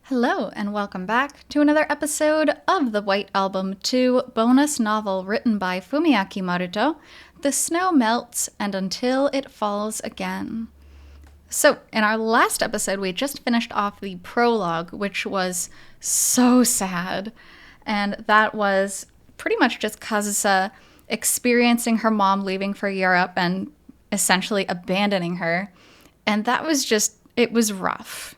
Hello, and welcome back to another episode of the White Album 2 bonus novel written by Fumiaki Maruto, The Snow Melts and Until It Falls Again. So, in our last episode, we just finished off the prologue, which was so sad. And that was pretty much just Kazusa experiencing her mom leaving for Europe and essentially abandoning her. And that was it was rough.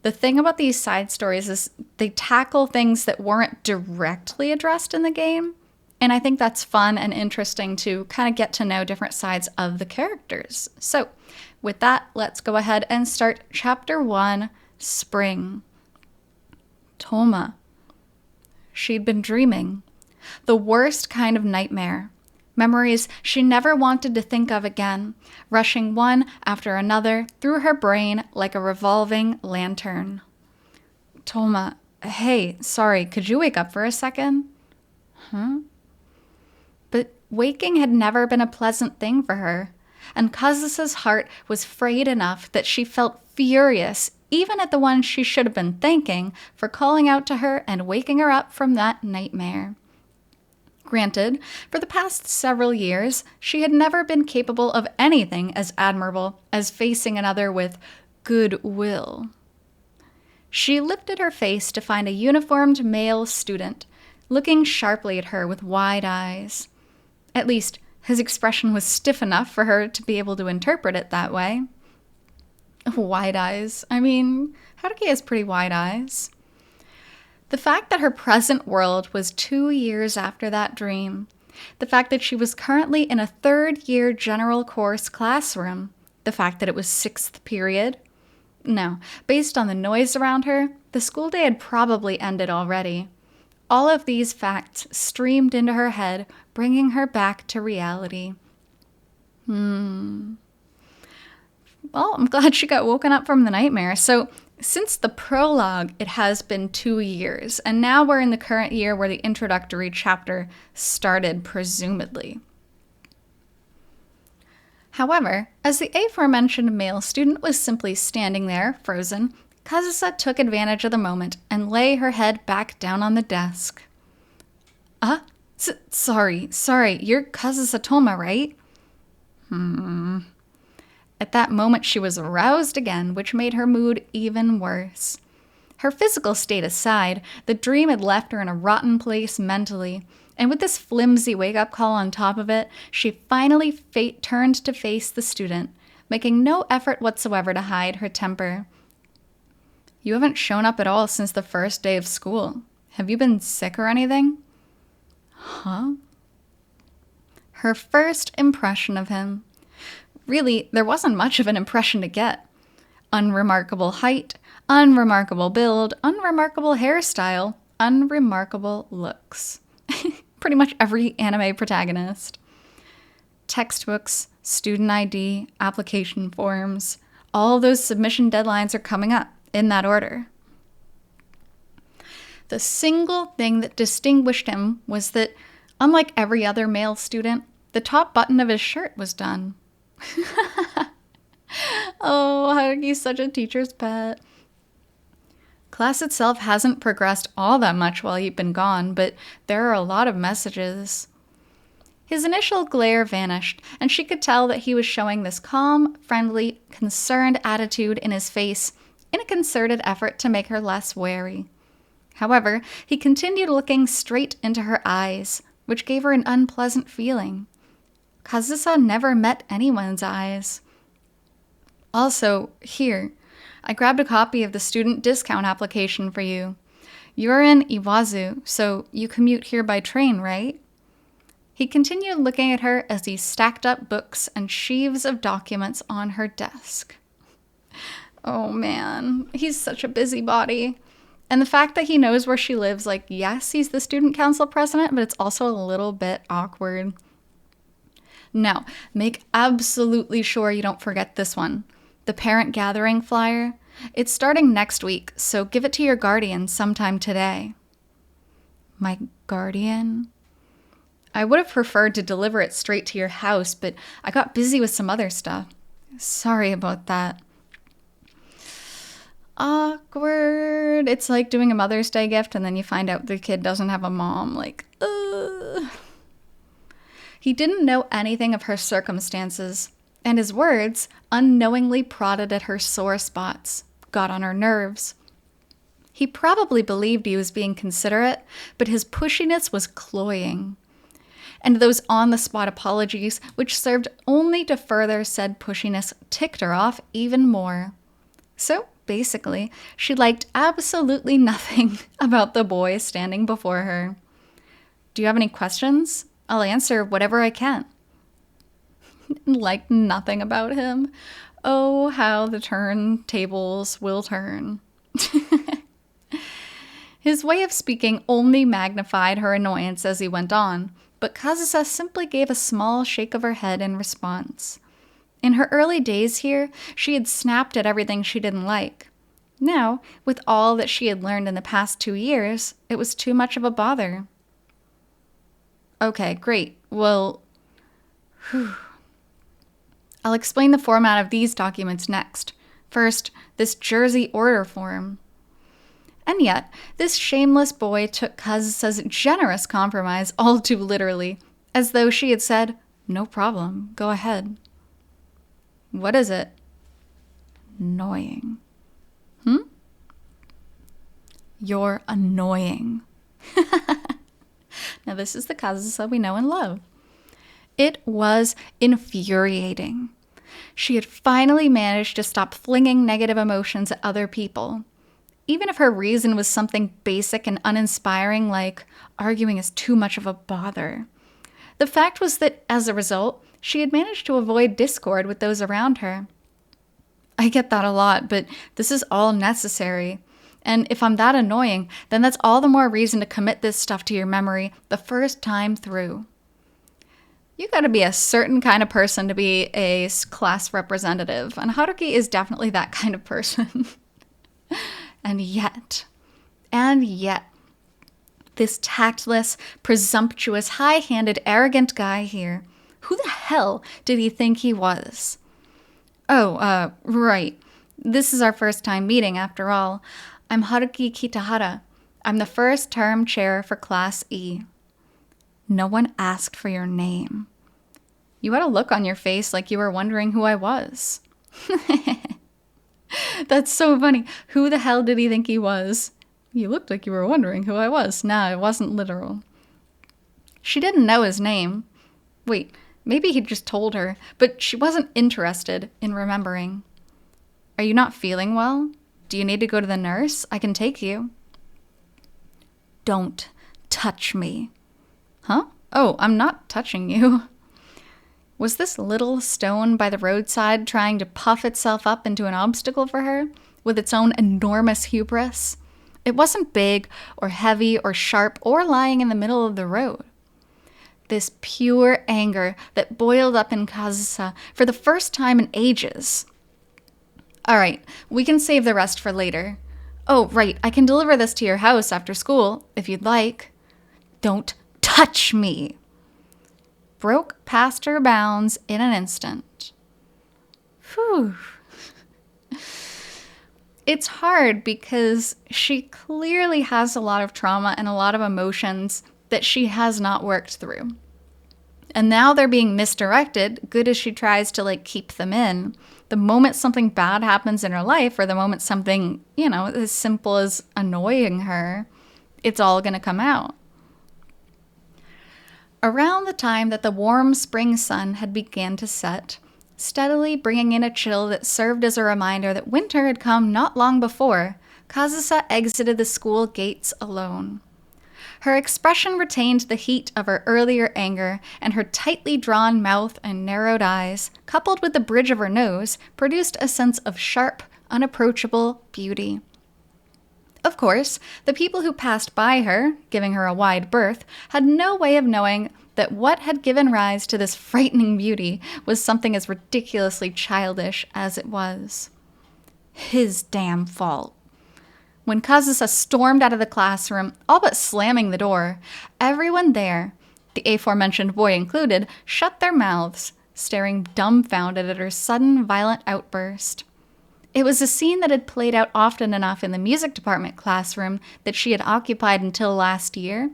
The thing about these side stories is they tackle things that weren't directly addressed in the game. And I think that's fun and interesting to kind of get to know different sides of the characters. So with that, let's go ahead and start Chapter 1, Spring. Toma. She'd been dreaming. The worst kind of nightmare. Memories she never wanted to think of again, rushing one after another through her brain like a revolving lantern. Toma, hey, sorry, could you wake up for a second? Huh? But waking had never been a pleasant thing for her, and Kazusa's heart was frayed enough that she felt furious even at the one she should have been thanking for calling out to her and waking her up from that nightmare. Granted, for the past several years, she had never been capable of anything as admirable as facing another with goodwill. She lifted her face to find a uniformed male student, looking sharply at her with wide eyes. At least, his expression was stiff enough for her to be able to interpret it that way. Wide eyes. I mean, Haruki has pretty wide eyes. The fact that her present world was 2 years after that dream, the fact that she was currently in a third-year general course classroom, the fact that it was 6th period. No, based on the noise around her, the school day had probably ended already. All of these facts streamed into her head, bringing her back to reality. Well, I'm glad she got woken up from the nightmare. So, since the prologue, it has been 2 years, and now we're in the current year where the introductory chapter started, presumably. However, as the aforementioned male student was simply standing there, frozen, Kazusa took advantage of the moment and lay her head back down on the desk. Sorry, you're Kazusa Toma, right? At that moment, she was aroused again, which made her mood even worse. Her physical state aside, the dream had left her in a rotten place mentally, and with this flimsy wake-up call on top of it, she finally turned to face the student, making no effort whatsoever to hide her temper. You haven't shown up at all since the first day of school. Have you been sick or anything? Huh? Her first impression of him. Really, there wasn't much of an impression to get. Unremarkable height, unremarkable build, unremarkable hairstyle, unremarkable looks. Pretty much every anime protagonist. Textbooks, student ID, application forms, all those submission deadlines are coming up in that order. The single thing that distinguished him was that, unlike every other male student, the top button of his shirt was done. Oh, Haruki's such a teacher's pet. Class itself hasn't progressed all that much while you've been gone, but there are a lot of messages. His initial glare vanished, and she could tell that he was showing this calm, friendly, concerned attitude in his face in a concerted effort to make her less wary. However, he continued looking straight into her eyes, which gave her an unpleasant feeling. Kazusa never met anyone's eyes. Also, here, I grabbed a copy of the student discount application for you. You're in Iwazu, so you commute here by train, right? He continued looking at her as he stacked up books and sheaves of documents on her desk. Oh man, he's such a busybody. And the fact that he knows where she lives, yes, he's the student council president, but it's also a little bit awkward. Now, make absolutely sure you don't forget this one. The parent gathering flyer. It's starting next week, so give it to your guardian sometime today. My guardian? I would have preferred to deliver it straight to your house, but I got busy with some other stuff. Sorry about that. Awkward. awkward. It's like doing a Mother's Day gift and then you find out the kid doesn't have a mom. Like, ugh. He didn't know anything of her circumstances, and his words unknowingly prodded at her sore spots, got on her nerves. He probably believed he was being considerate, but his pushiness was cloying. And those on-the-spot apologies, which served only to further said pushiness, ticked her off even more. So, basically, she liked absolutely nothing about the boy standing before her. Do you have any questions? I'll answer whatever I can. Liked nothing about him. Oh, how the turntables will turn. His way of speaking only magnified her annoyance as he went on, but Kazusa simply gave a small shake of her head in response. In her early days here, she had snapped at everything she didn't like. Now, with all that she had learned in the past 2 years, it was too much of a bother. Okay, great. Well, I'll explain the format of these documents next. First, this Jersey order form. And yet, this shameless boy took Kazusa's generous compromise all too literally, as though she had said, "No problem, go ahead." What is it? Annoying. You're annoying. Now this is the Kazusa we know and love. It was infuriating. She had finally managed to stop flinging negative emotions at other people. Even if her reason was something basic and uninspiring like arguing is too much of a bother. The fact was that, as a result, she had managed to avoid discord with those around her. I get that a lot, but this is all necessary. And if I'm that annoying, then that's all the more reason to commit this stuff to your memory the first time through. You gotta be a certain kind of person to be a class representative, and Haruki is definitely that kind of person. And yet, this tactless, presumptuous, high-handed, arrogant guy here, who the hell did he think he was? Oh, right. This is our first time meeting, after all. I'm Haruki Kitahara. I'm the first term chair for Class E. No one asked for your name. You had a look on your face like you were wondering who I was. That's so funny. Who the hell did he think he was? You looked like you were wondering who I was. Nah, it wasn't literal. She didn't know his name. Wait, maybe he just told her, but she wasn't interested in remembering. Are you not feeling well? Do you need to go to the nurse? I can take you. Don't touch me. Huh? Oh, I'm not touching you. Was this little stone by the roadside trying to puff itself up into an obstacle for her, with its own enormous hubris? It wasn't big, or heavy, or sharp, or lying in the middle of the road. This pure anger that boiled up in Kazusa for the first time in ages. All right, we can save the rest for later. Oh, right, I can deliver this to your house after school, if you'd like. Don't touch me. Broke past her bounds in an instant. Whew. It's hard because she clearly has a lot of trauma and a lot of emotions that she has not worked through. And now they're being misdirected, good as she tries to keep them in. The moment something bad happens in her life, or the moment something, as simple as annoying her, it's all going to come out. Around the time that the warm spring sun had begun to set, steadily bringing in a chill that served as a reminder that winter had come not long before, Kazusa exited the school gates alone. Her expression retained the heat of her earlier anger, and her tightly drawn mouth and narrowed eyes, coupled with the bridge of her nose, produced a sense of sharp, unapproachable beauty. Of course, the people who passed by her, giving her a wide berth, had no way of knowing that what had given rise to this frightening beauty was something as ridiculously childish as it was. His damn fault. When Kazusa stormed out of the classroom, all but slamming the door, everyone there, the aforementioned boy included, shut their mouths, staring dumbfounded at her sudden, violent outburst. It was a scene that had played out often enough in the music department classroom that she had occupied until last year,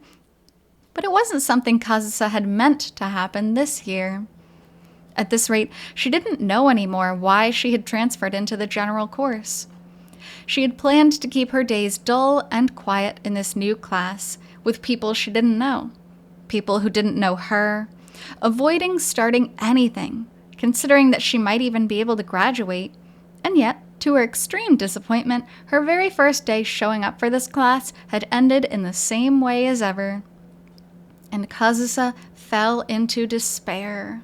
but it wasn't something Kazusa had meant to happen this year. At this rate, she didn't know anymore why she had transferred into the general course. She had planned to keep her days dull and quiet in this new class with people she didn't know, people who didn't know her, avoiding starting anything, considering that she might even be able to graduate, and yet, to her extreme disappointment, her very first day showing up for this class had ended in the same way as ever. And Kazusa fell into despair.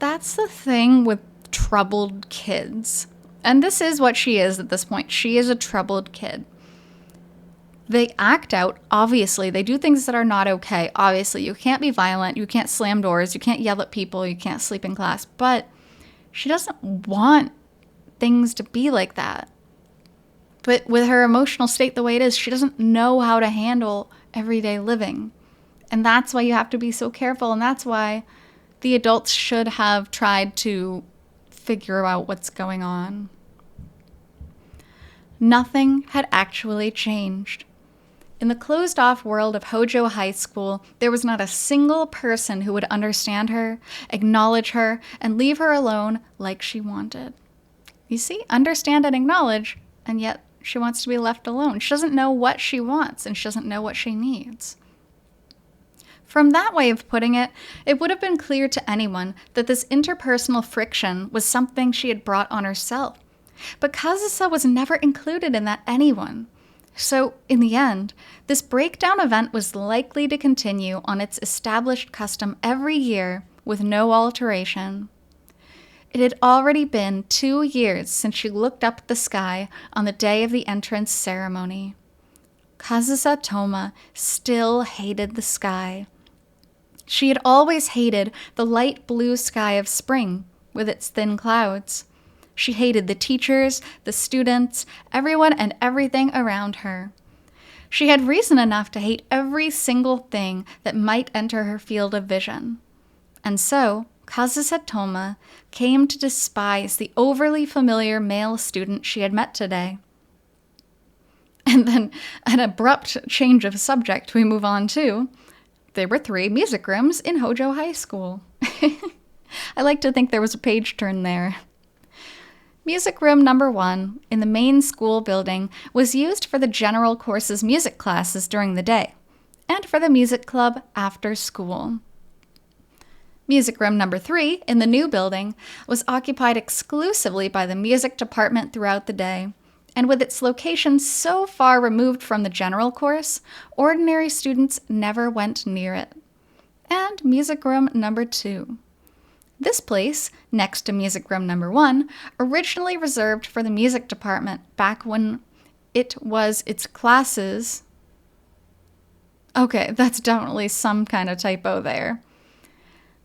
That's the thing with troubled kids. And this is what she is at this point. She is a troubled kid. They act out, obviously. They do things that are not okay. Obviously, you can't be violent. You can't slam doors. You can't yell at people. You can't sleep in class. But she doesn't want things to be like that. But with her emotional state the way it is, she doesn't know how to handle everyday living. And that's why you have to be so careful. And that's why the adults should have tried to figure out what's going on. Nothing had actually changed. In the closed-off world of Hojo High School, there was not a single person who would understand her, acknowledge her, and leave her alone like she wanted. You see, understand and acknowledge, and yet she wants to be left alone. She doesn't know what she wants, and she doesn't know what she needs. From that way of putting it, it would have been clear to anyone that this interpersonal friction was something she had brought on herself. But Kazusa was never included in that anyone. So, in the end, this breakdown event was likely to continue on its established custom every year with no alteration. It had already been 2 years since she looked up at the sky on the day of the entrance ceremony. Kazusa Toma still hated the sky. She had always hated the light blue sky of spring with its thin clouds. She hated the teachers, the students, everyone and everything around her. She had reason enough to hate every single thing that might enter her field of vision. And so, Kazusa Toma came to despise the overly familiar male student she had met today. And then, an abrupt change of subject, we move on to, there were 3 music rooms in Hojo High School. I like to think there was a page turn there. Music room number 1 in the main school building was used for the general course's music classes during the day, and for the music club after school. Music room number 3 in the new building was occupied exclusively by the music department throughout the day, and with its location so far removed from the general course, ordinary students never went near it. And music room number 2. This place, next to music room number 1, originally reserved for the music department back when it was its classes. Okay, that's definitely some kind of typo there.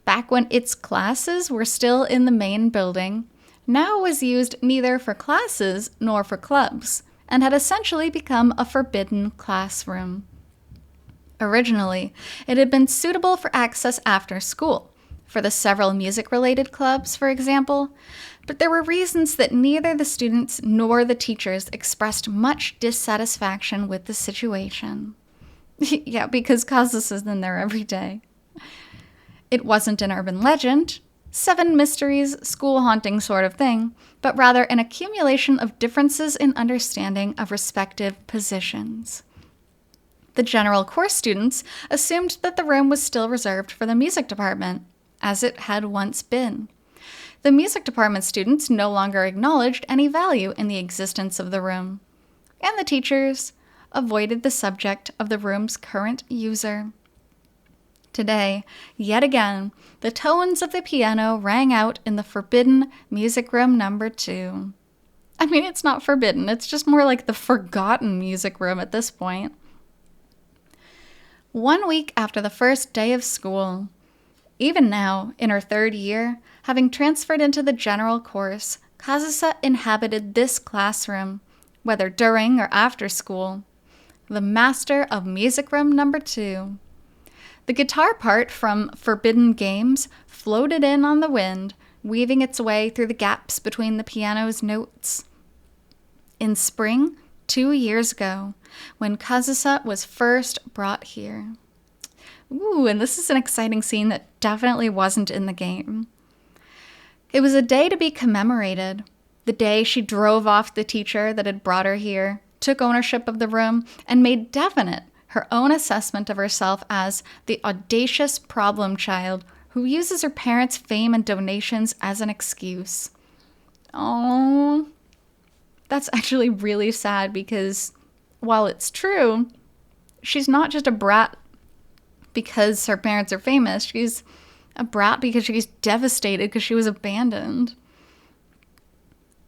Back when its classes were still in the main building, now was used neither for classes nor for clubs, and had essentially become a forbidden classroom. Originally, it had been suitable for access after school, for the several music-related clubs, for example, but there were reasons that neither the students nor the teachers expressed much dissatisfaction with the situation. Yeah, because Kazusa's in there every day. It wasn't an urban legend, 7 mysteries, school haunting sort of thing, but rather an accumulation of differences in understanding of respective positions. The general course students assumed that the room was still reserved for the music department, as it had once been. The music department students no longer acknowledged any value in the existence of the room, and the teachers avoided the subject of the room's current user. Today, yet again, the tones of the piano rang out in the forbidden music room number 2. I mean, it's not forbidden, it's just more like the forgotten music room at this point. 1 week after the first day of school, even now, in her 3rd year, having transferred into the general course, Kazusa inhabited this classroom, whether during or after school, the master of music room number 2. The guitar part from Forbidden Games floated in on the wind, weaving its way through the gaps between the piano's notes. In spring, 2 years ago, when Kazusa was first brought here. Ooh, and this is an exciting scene that definitely wasn't in the game. It was a day to be commemorated. The day she drove off the teacher that had brought her here, took ownership of the room, and made definite her own assessment of herself as the audacious problem child who uses her parents' fame and donations as an excuse. Oh, that's actually really sad because while it's true, she's not just a brat because her parents are famous. She's a brat because she's devastated because she was abandoned.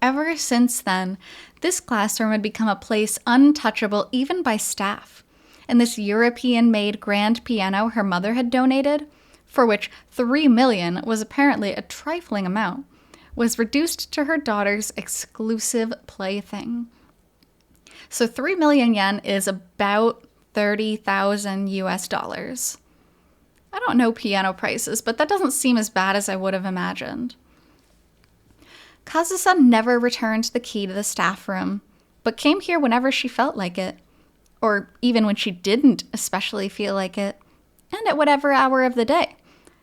Ever since then, this classroom had become a place untouchable even by staff. And this European-made grand piano her mother had donated, for which $3 million was apparently a trifling amount, was reduced to her daughter's exclusive plaything. So 3 million yen is about 30,000 US dollars. I don't know piano prices, but that doesn't seem as bad as I would have imagined. Kazusa never returned the key to the staff room, but came here whenever she felt like it, or even when she didn't especially feel like it, and at whatever hour of the day.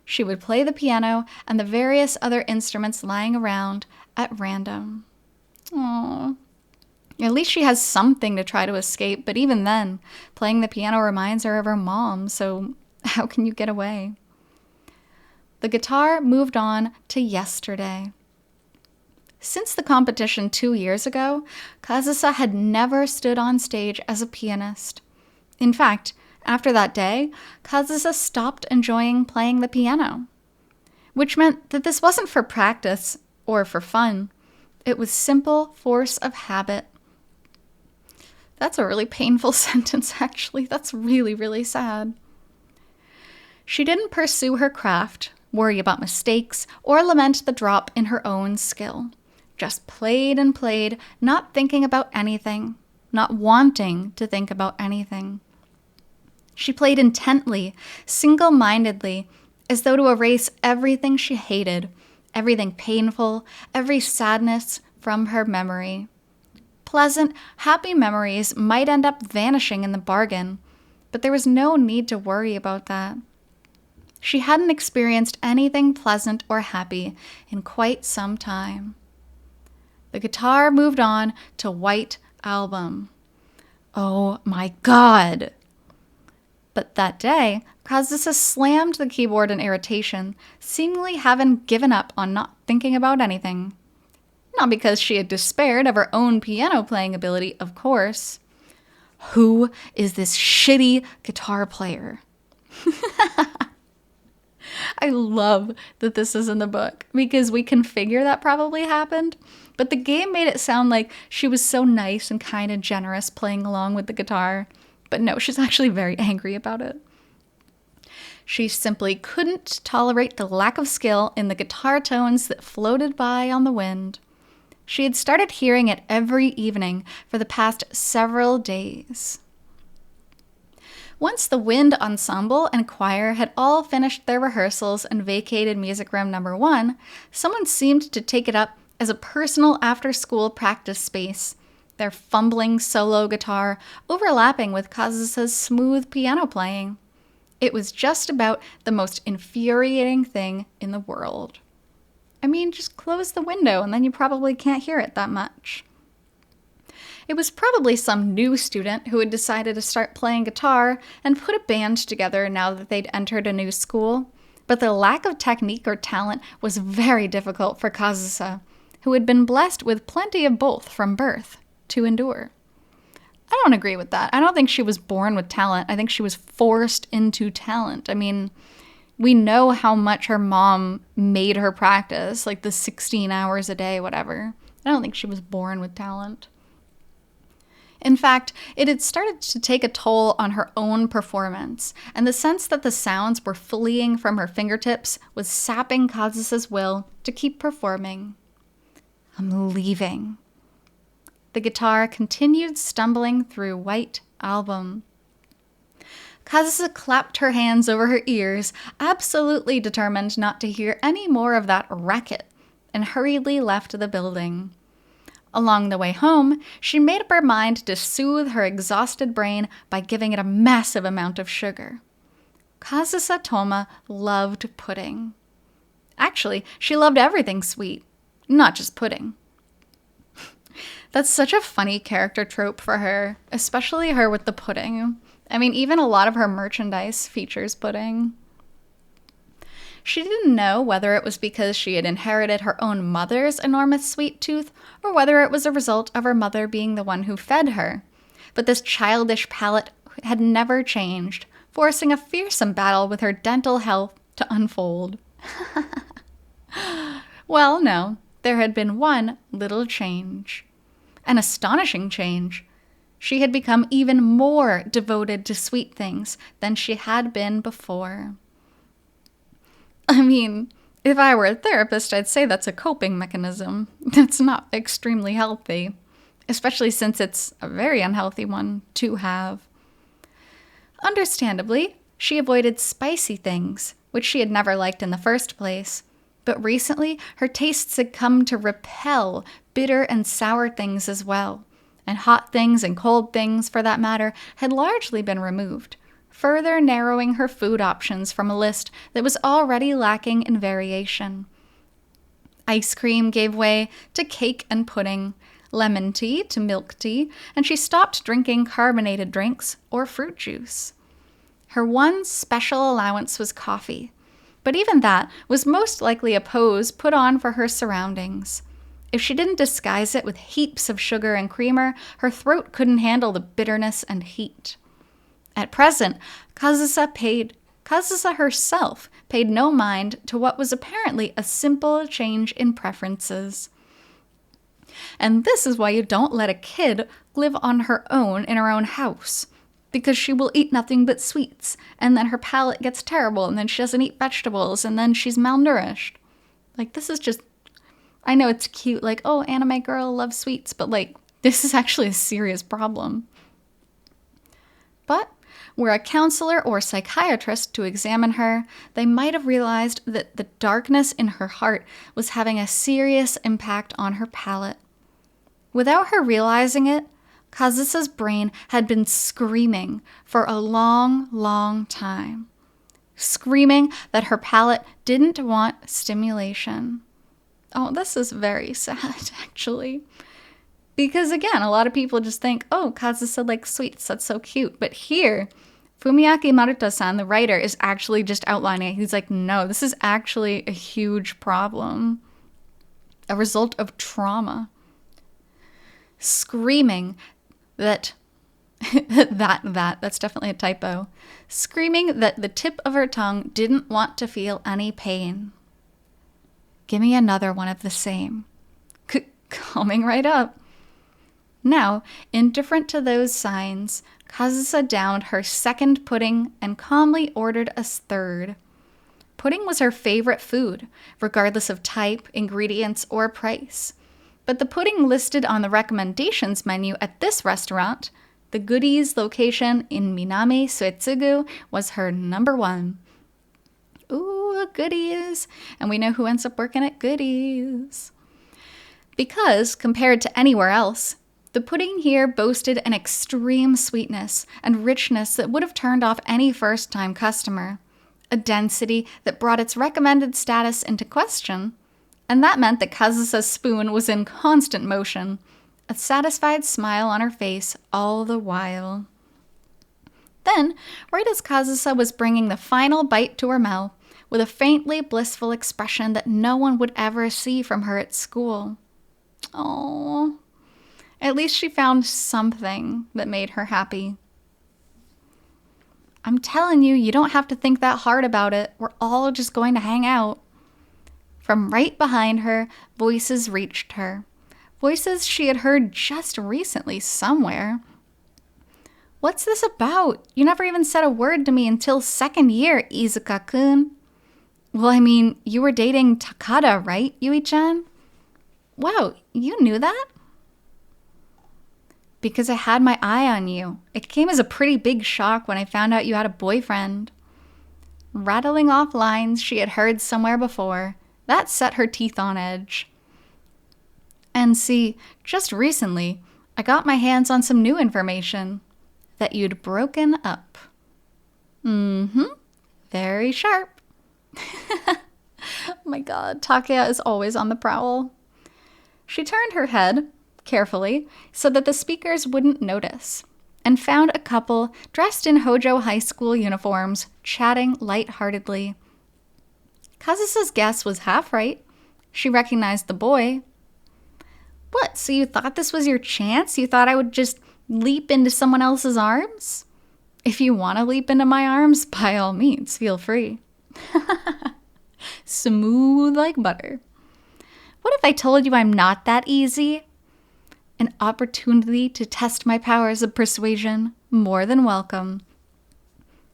She would play the piano and the various other instruments lying around at random. Aww. At least she has something to try to escape, but even then, playing the piano reminds her of her mom, so how can you get away? The guitar moved on to yesterday. Since the competition 2 years ago, Kazusa had never stood on stage as a pianist. In fact, after that day, Kazusa stopped enjoying playing the piano, which meant that this wasn't for practice or for fun. It was simple force of habit. That's a really painful sentence, actually. That's really, really sad. She didn't pursue her craft, worry about mistakes, or lament the drop in her own skill. Just played and played, not thinking about anything, not wanting to think about anything. She played intently, single-mindedly, as though to erase everything she hated, everything painful, every sadness from her memory. Pleasant, happy memories might end up vanishing in the bargain, but there was no need to worry about that. She hadn't experienced anything pleasant or happy in quite some time. The guitar moved on to White Album. Oh my God! But that day, Kazusa slammed the keyboard in irritation, seemingly having given up on not thinking about anything. Not because she had despaired of her own piano playing ability, of course. Who is this shitty guitar player? I love that this is in the book because we can figure that probably happened, but the game made it sound like she was so nice and kind and generous playing along with the guitar. But no, she's actually very angry about it. She simply couldn't tolerate the lack of skill in the guitar tones that floated by on the wind. She had started hearing it every evening for the past several days. Once the wind ensemble and choir had all finished their rehearsals and vacated music room number 1, someone seemed to take it up as a personal after-school practice space, their fumbling solo guitar overlapping with Kazusa's smooth piano playing. It was just about the most infuriating thing in the world. I mean, just close the window and then you probably can't hear it that much. It was probably some new student who had decided to start playing guitar and put a band together now that they'd entered a new school, but the lack of technique or talent was very difficult for Kazusa, who had been blessed with plenty of both from birth, to endure. I don't agree with that. I don't think she was born with talent. I think she was forced into talent. I mean, we know how much her mom made her practice, like the 16 hours a day, whatever. I don't think she was born with talent. In fact, it had started to take a toll on her own performance, and the sense that the sounds were fleeing from her fingertips was sapping Kazusa's will to keep performing. I'm leaving. The guitar continued stumbling through White Album. Kazusa clapped her hands over her ears, absolutely determined not to hear any more of that racket, and hurriedly left the building. Along the way home, she made up her mind to soothe her exhausted brain by giving it a massive amount of sugar. Kazusa Toma loved pudding. Actually, she loved everything sweet, not just pudding. That's such a funny character trope for her, especially her with the pudding. I mean, even a lot of her merchandise features pudding. She didn't know whether it was because she had inherited her own mother's enormous sweet tooth or whether it was a result of her mother being the one who fed her. But this childish palate had never changed, forcing a fearsome battle with her dental health to unfold. Well, no, there had been one little change. An astonishing change. She had become even more devoted to sweet things than she had been before. I mean, if I were a therapist, I'd say that's a coping mechanism. That's not extremely healthy, especially since it's a very unhealthy one to have. Understandably, she avoided spicy things, which she had never liked in the first place. But recently, her tastes had come to repel bitter and sour things as well, and hot things and cold things, for that matter, had largely been removed, further narrowing her food options from a list that was already lacking in variation. Ice cream gave way to cake and pudding, lemon tea to milk tea, and she stopped drinking carbonated drinks or fruit juice. Her one special allowance was coffee, but even that was most likely a pose put on for her surroundings. If she didn't disguise it with heaps of sugar and creamer, her throat couldn't handle the bitterness and heat. At present, Kazusa herself paid no mind to what was apparently a simple change in preferences. And this is why you don't let a kid live on her own in her own house, because she will eat nothing but sweets, and then her palate gets terrible, and then she doesn't eat vegetables, and then she's malnourished. Like, this is just, I know it's cute, like, oh, anime girl loves sweets, but like, this is actually a serious problem. But were a counselor or psychiatrist to examine her, they might have realized that the darkness in her heart was having a serious impact on her palate. Without her realizing it, Kazusa's brain had been screaming for a long, long time. Screaming that her palate didn't want stimulation. Oh, this is very sad, actually. Because again, a lot of people just think, oh, Kazusa likes sweets, that's so cute. But here, Fumiaki Maruta-san, the writer, is actually just outlining it. He's like, no, this is actually a huge problem. A result of trauma. Screaming that that's definitely a typo. Screaming that the tip of her tongue didn't want to feel any pain. Give me another one of the same. Coming right up. Now, indifferent to those signs, Kazusa downed her second pudding and calmly ordered a third. Pudding was her favorite food, regardless of type, ingredients, or price. But the pudding listed on the recommendations menu at this restaurant, the Goodies location in Minami Suetsugu, was her number one. Ooh, Goodies. And we know who ends up working at Goodies. Because, compared to anywhere else, the pudding here boasted an extreme sweetness and richness that would have turned off any first-time customer. A density that brought its recommended status into question. And that meant that Kazusa's spoon was in constant motion, a satisfied smile on her face all the while. Then, right as Kazusa was bringing the final bite to her mouth, with a faintly blissful expression that no one would ever see from her at school. Oh, at least she found something that made her happy. I'm telling you, you don't have to think that hard about it. We're all just going to hang out. From right behind her, voices reached her. Voices she had heard just recently somewhere. What's this about? You never even said a word to me until second year, Izuka-kun. Well, I mean, you were dating Takada, right, Yui-chan? Wow, you knew that? Because I had my eye on you. It came as a pretty big shock when I found out you had a boyfriend. Rattling off lines she had heard somewhere before, That set her teeth on edge. And see, just recently, I got my hands on some new information. That you'd broken up. Very sharp. Oh my god, Takea is always on the prowl. She turned her head, carefully, so that the speakers wouldn't notice, and found a couple dressed in Hojo High School uniforms, chatting lightheartedly. Kazusa's guess was half right. She recognized the boy. What, so you thought this was your chance? You thought I would just leap into someone else's arms? If you want to leap into my arms, by all means, feel free. Smooth like butter. What if I told you I'm not that easy? An opportunity to test my powers of persuasion, more than welcome.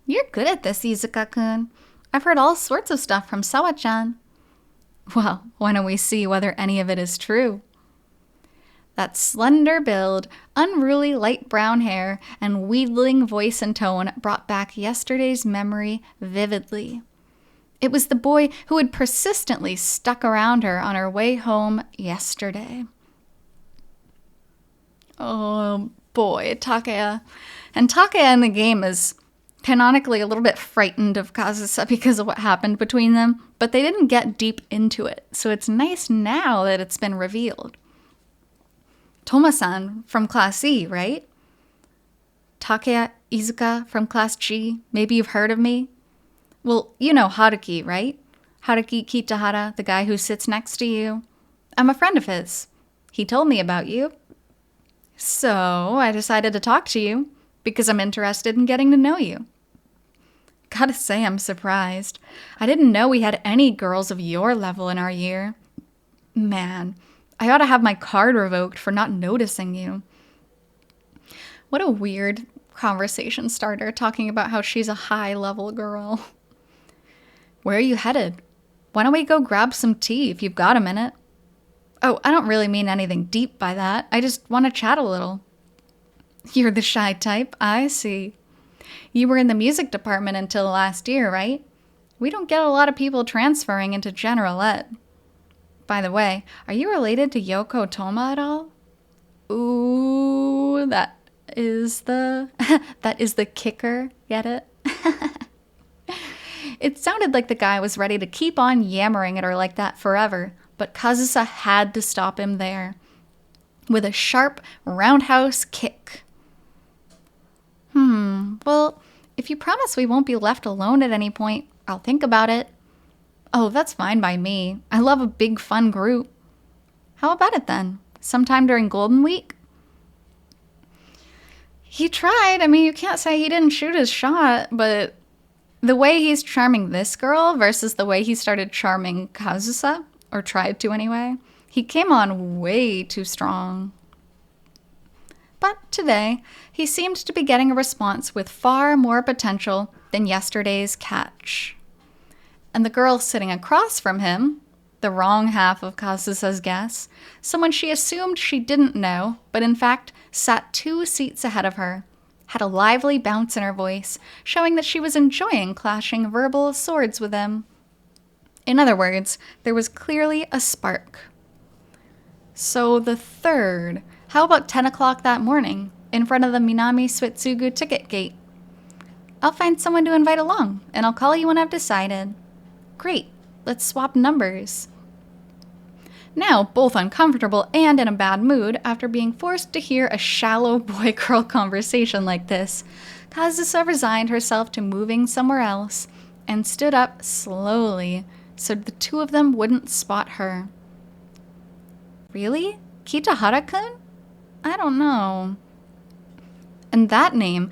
You're good at this, Izuka-kun. I've heard all sorts of stuff from Sawa-chan. Well, why don't we see whether any of it is true? That slender build, unruly light brown hair, and wheedling voice and tone brought back yesterday's memory vividly. It was the boy who had persistently stuck around her on her way home yesterday. Oh boy, Takea. And Takea in the game is canonically a little bit frightened of Kazusa because of what happened between them, but they didn't get deep into it, so it's nice now that it's been revealed. Toma-san from Class E, right? Takea Izuka from Class G, maybe you've heard of me? Well, you know Haruki, right? Haruki Kitahara, the guy who sits next to you. I'm a friend of his. He told me about you. So I decided to talk to you because I'm interested in getting to know you. Gotta say, I'm surprised. I didn't know we had any girls of your level in our year. Man, I ought to have my card revoked for not noticing you. What a weird conversation starter, talking about how she's a high-level girl. Where are you headed? Why don't we go grab some tea if you've got a minute? Oh, I don't really mean anything deep by that. I just want to chat a little. You're the shy type, I see. You were in the music department until last year, right? We don't get a lot of people transferring into general ed. By the way, are you related to Yoko Toma at all? Ooh, that is the kicker. Get it? It sounded like the guy was ready to keep on yammering at her like that forever, but Kazusa had to stop him there with a sharp roundhouse kick. Well, if you promise we won't be left alone at any point, I'll think about it. Oh, that's fine by me. I love a big, fun group. How about it then? Sometime during Golden Week? He tried. I mean, you can't say he didn't shoot his shot, but the way he's charming this girl versus the way he started charming Kazusa, or tried to anyway, he came on way too strong. But today, he seemed to be getting a response with far more potential than yesterday's catch. And the girl sitting across from him, the wrong half of Kazusa's guess, someone she assumed she didn't know, but in fact sat 2 seats ahead of her, had a lively bounce in her voice, showing that she was enjoying clashing verbal swords with him. In other words, there was clearly a spark. So the 3rd, how about 10 o'clock that morning, in front of the Minami Suetsugu ticket gate? I'll find someone to invite along, and I'll call you when I've decided. Great, let's swap numbers. Now, both uncomfortable and in a bad mood after being forced to hear a shallow boy-girl conversation like this, Kazusa resigned herself to moving somewhere else and stood up slowly so the 2 of them wouldn't spot her. Really? Kitahara-kun? I don't know. And that name,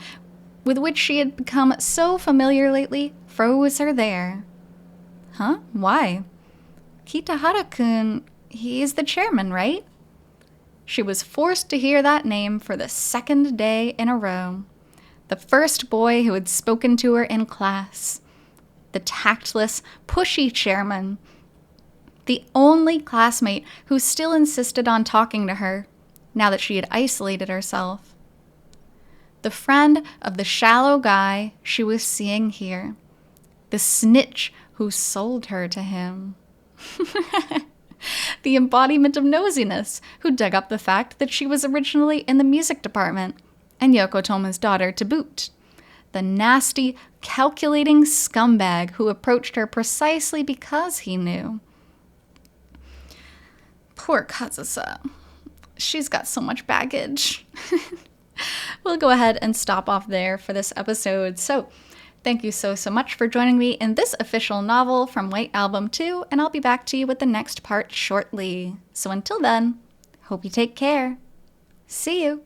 with which she had become so familiar lately, froze her there. Huh? Why? Kitahara-kun, he's the chairman, right? She was forced to hear that name for the 2nd day in a row. The first boy who had spoken to her in class. The tactless, pushy chairman. The only classmate who still insisted on talking to her, now that she had isolated herself. The friend of the shallow guy she was seeing here. The snitch who sold her to him. The embodiment of nosiness, who dug up the fact that she was originally in the music department, and Yoko Toma's daughter to boot. The nasty, calculating scumbag who approached her precisely because he knew. Poor Kazusa. She's got so much baggage. We'll go ahead and stop off there for this episode. So, thank you so much for joining me in this official novel from White Album 2, and I'll be back to you with the next part shortly. So until then, hope you take care. See you!